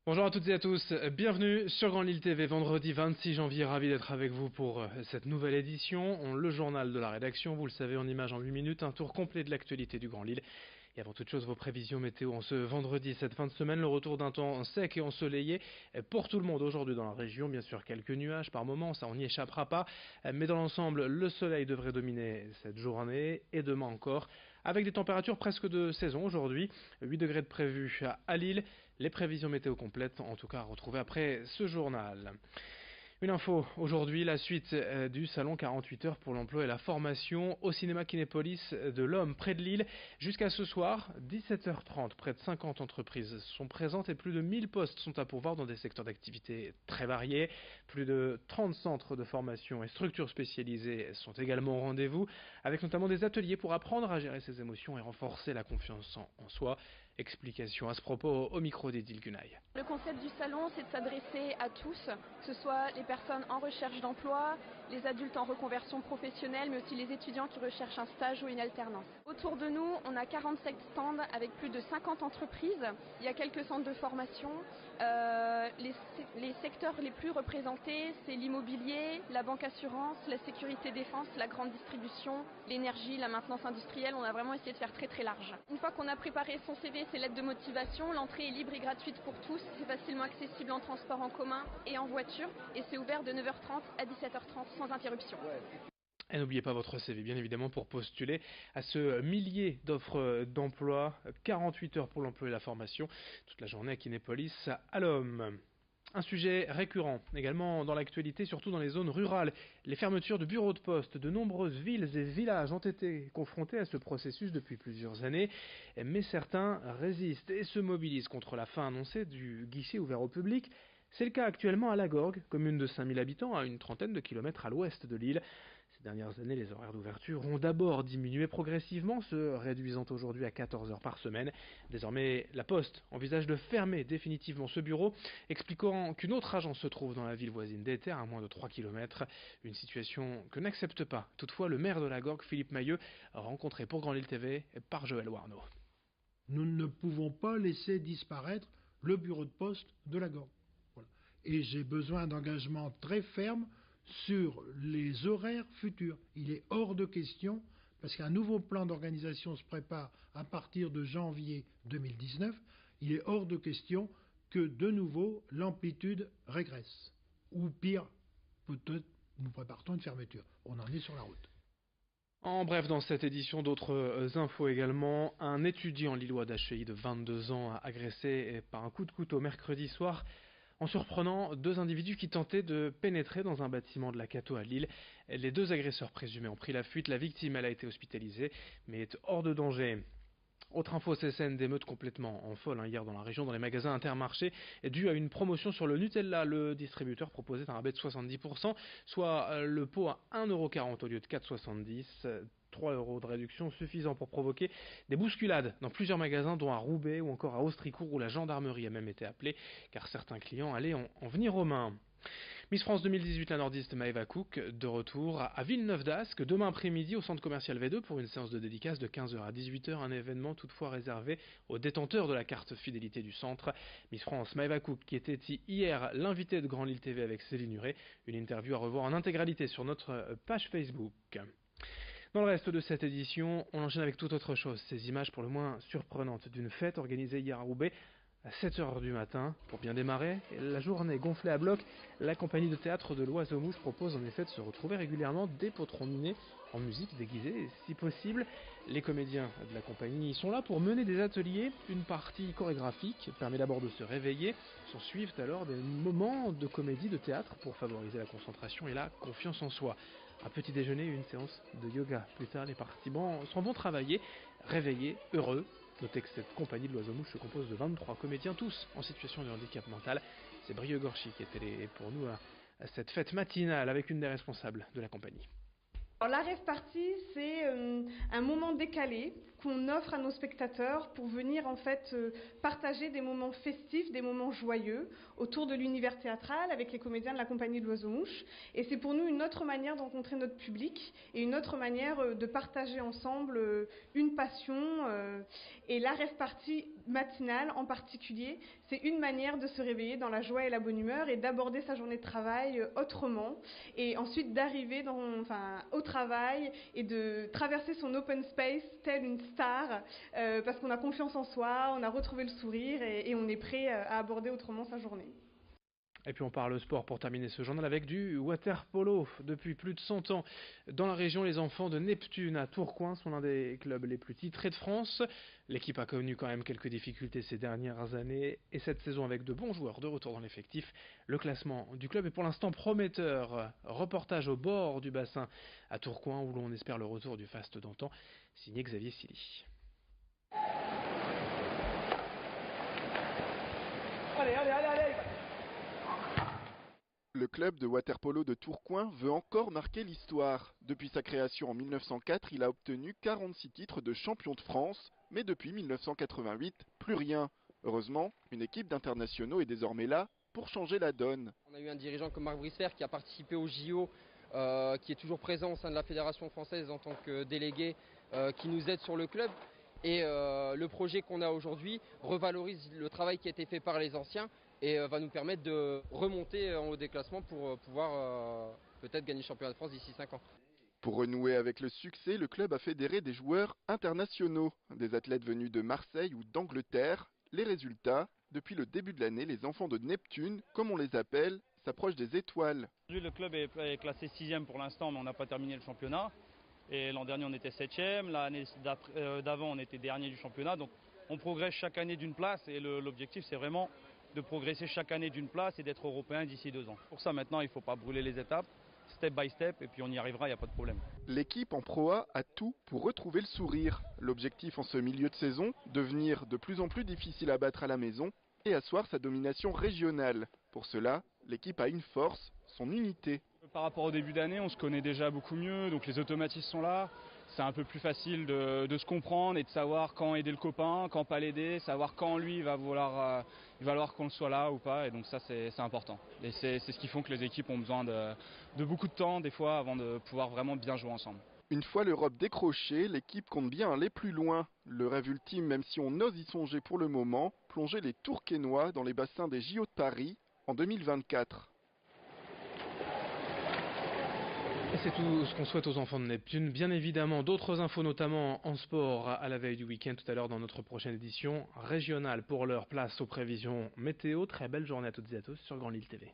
Bonjour à toutes et à tous, bienvenue sur Grand Lille TV, vendredi 26 janvier, ravi d'être avec vous pour cette nouvelle édition, le journal de la rédaction, vous le savez en images en 8 minutes, un tour complet de l'actualité du Grand Lille. Et avant toute chose, vos prévisions météo en ce vendredi, cette fin de semaine, le retour d'un temps sec et ensoleillé pour tout le monde aujourd'hui dans la région. Bien sûr, quelques nuages par moment, ça on n'y échappera pas. Mais dans l'ensemble, le soleil devrait dominer cette journée et demain encore. Avec des températures presque de saison aujourd'hui. 8 degrés de prévu à Lille. Les prévisions météo complètes, en tout cas, à retrouver après ce journal. Une info, aujourd'hui, la suite du salon 48 heures pour l'emploi et la formation au cinéma Kinépolis de l'Homme, près de Lille. Jusqu'à ce soir, 17h30, près de 50 entreprises sont présentes et plus de 1000 postes sont à pourvoir dans des secteurs d'activité très variés. Plus de 30 centres de formation et structures spécialisées sont également au rendez-vous, avec notamment des ateliers pour apprendre à gérer ses émotions et renforcer la confiance en soi. Explication à ce propos au micro d'Edil Gunaï. Le concept du salon, c'est de s'adresser à tous, que ce soit les personnes en recherche d'emploi, les adultes en reconversion professionnelle, mais aussi les étudiants qui recherchent un stage ou une alternance. Autour de nous, on a 47 stands avec plus de 50 entreprises. Il y a quelques centres de formation. Les secteurs les plus représentés, c'est l'immobilier, la banque assurance, la sécurité défense, la grande distribution, l'énergie, la maintenance industrielle. On a vraiment essayé de faire très très large. Une fois qu'on a préparé son CV, ses lettres de motivation, l'entrée est libre et gratuite pour tous. C'est facilement accessible en transport en commun et en voiture. Et c'est ouvert de 9h30 à 17h30 sans interruption. Et n'oubliez pas votre CV, bien évidemment, pour postuler à ce millier d'offres d'emploi, 48 heures pour l'emploi et la formation, toute la journée à Kinépolis à l'Homme. Un sujet récurrent également dans l'actualité, surtout dans les zones rurales. Les fermetures de bureaux de poste. De nombreuses villes et villages ont été confrontés à ce processus depuis plusieurs années, mais certains résistent et se mobilisent contre la fin annoncée du guichet ouvert au public. C'est le cas actuellement à Lagorgue, commune de 5000 habitants à une trentaine de kilomètres à l'ouest de l'île. Ces dernières années, les horaires d'ouverture ont d'abord diminué progressivement, se réduisant aujourd'hui à 14 heures par semaine. Désormais, la Poste envisage de fermer définitivement ce bureau, expliquant qu'une autre agence se trouve dans la ville voisine d'Éter, à moins de 3 kilomètres. Une situation que n'accepte pas toutefois le maire de Lagorgue, Philippe Mailleux, rencontré pour Grand Lille TV par Joël Warneau. Nous ne pouvons pas laisser disparaître le bureau de poste de Lagorgue. Voilà. Et j'ai besoin d'engagements très fermes sur les horaires futurs. Il est hors de question, parce qu'un nouveau plan d'organisation se prépare à partir de janvier 2019, il est hors de question que de nouveau l'amplitude régresse. Ou pire, peut-être nous préparons une fermeture. On en est sur la route. En bref, dans cette édition, d'autres infos également. Un étudiant lillois d'HEI de 22 ans a agressé par un coup de couteau mercredi soir en surprenant deux individus qui tentaient de pénétrer dans un bâtiment de la Cato à Lille. Les deux agresseurs présumés ont pris la fuite. La victime, elle a été hospitalisée, mais est hors de danger. Autre info, ces scènes d'émeutes complètement en folle hier dans la région, dans les magasins Intermarché, dû à une promotion sur le Nutella. Le distributeur proposait un rabais de 70%, soit le pot à 1,40€ au lieu de 4,70€. 3 € de réduction suffisant pour provoquer des bousculades dans plusieurs magasins, dont à Roubaix ou encore à Austricourt, où la gendarmerie a même été appelée, car certains clients allaient en venir aux mains. Miss France 2018, la nordiste Maëva Cook, de retour à Villeneuve d'Ascq, demain après-midi au centre commercial V2 pour une séance de dédicace de 15h à 18h, un événement toutefois réservé aux détenteurs de la carte fidélité du centre. Miss France Maëva Cook, qui était hier l'invitée de Grand Lille TV avec Céline Huret, une interview à revoir en intégralité sur notre page Facebook. Dans le reste de cette édition, on enchaîne avec toute autre chose, ces images pour le moins surprenantes d'une fête organisée hier à Roubaix à 7h du matin. Pour bien démarrer la journée gonflée à bloc, la compagnie de théâtre de l'Oiseau Mouche propose en effet de se retrouver régulièrement des potrons minés en musique déguisée, et si possible. Les comédiens de la compagnie sont là pour mener des ateliers. Une partie chorégraphique permet d'abord de se réveiller. S'en suivent alors des moments de comédie de théâtre pour favoriser la concentration et la confiance en soi. Un petit déjeuner et une séance de yoga. Plus tard, les participants s'en vont travailler, réveillés, heureux. Notez que cette compagnie de l'Oiseau Mouche se compose de 23 comédiens, tous en situation de handicap mental. C'est Brieux Gorchy qui était pour nous à cette fête matinale avec une des responsables de la compagnie. Alors la rêve party, c'est un moment décalé, qu'on offre à nos spectateurs pour venir en fait partager des moments festifs, des moments joyeux autour de l'univers théâtral avec les comédiens de la compagnie de l'Oiseau-Mouche. Et c'est pour nous une autre manière de rencontrer notre public et une autre manière de partager ensemble une passion. Et la rêve partie matinale en particulier, c'est une manière de se réveiller dans la joie et la bonne humeur et d'aborder sa journée de travail autrement et ensuite d'arriver au travail et de traverser son open space telle une star parce qu'on a confiance en soi, on a retrouvé le sourire et on est prêt à aborder autrement sa journée. Et puis on parle sport pour terminer ce journal avec du water-polo. Depuis plus de 100 ans, dans la région, les enfants de Neptune à Tourcoing sont l'un des clubs les plus titrés de France. L'équipe a connu quand même quelques difficultés ces dernières années et cette saison avec de bons joueurs de retour dans l'effectif. Le classement du club est pour l'instant prometteur. Reportage au bord du bassin à Tourcoing où l'on espère le retour du faste d'antan, signé Xavier Silly. Allez. Le club de water-polo de Tourcoing veut encore marquer l'histoire. Depuis sa création en 1904, il a obtenu 46 titres de champion de France, mais depuis 1988, plus rien. Heureusement, une équipe d'internationaux est désormais là pour changer la donne. On a eu un dirigeant comme Marc Brisfer qui a participé au JO, qui est toujours présent au sein de la Fédération française en tant que délégué, qui nous aide sur le club. Et le projet qu'on a aujourd'hui revalorise le travail qui a été fait par les anciens et va nous permettre de remonter en haut des classements pour pouvoir peut-être gagner le championnat de France d'ici 5 ans. Pour renouer avec le succès, le club a fédéré des joueurs internationaux, des athlètes venus de Marseille ou d'Angleterre. Les résultats, depuis le début de l'année, les enfants de Neptune, comme on les appelle, s'approchent des étoiles. Le club est classé 6e pour l'instant, mais on n'a pas terminé le championnat. Et l'an dernier, on était 7e, l'année d'avant, on était dernier du championnat. Donc on progresse chaque année d'une place et l'objectif, c'est vraiment de progresser chaque année d'une place et d'être européen d'ici 2 ans. Pour ça, maintenant, il ne faut pas brûler les étapes, step by step, et puis on y arrivera, il n'y a pas de problème. L'équipe en Pro A a tout pour retrouver le sourire. L'objectif en ce milieu de saison, devenir de plus en plus difficile à battre à la maison et asseoir sa domination régionale. Pour cela, l'équipe a une force, son unité. Par rapport au début d'année, on se connaît déjà beaucoup mieux, donc les automatismes sont là. C'est un peu plus facile de se comprendre et de savoir quand aider le copain, quand pas l'aider, savoir quand lui il va vouloir qu'on soit là ou pas. Et donc ça c'est important. Et c'est ce qui font que les équipes ont besoin de beaucoup de temps des fois avant de pouvoir vraiment bien jouer ensemble. Une fois l'Europe décrochée, l'équipe compte bien aller plus loin. Le rêve ultime, même si on ose y songer pour le moment, plonger les Tourquenois dans les bassins des JO de Paris en 2024. Et c'est tout ce qu'on souhaite aux enfants de Neptune. Bien évidemment, d'autres infos, notamment en sport, à la veille du week-end, tout à l'heure dans notre prochaine édition régionale. Pour leur place aux prévisions météo. Très belle journée à toutes et à tous sur Grand Lille TV.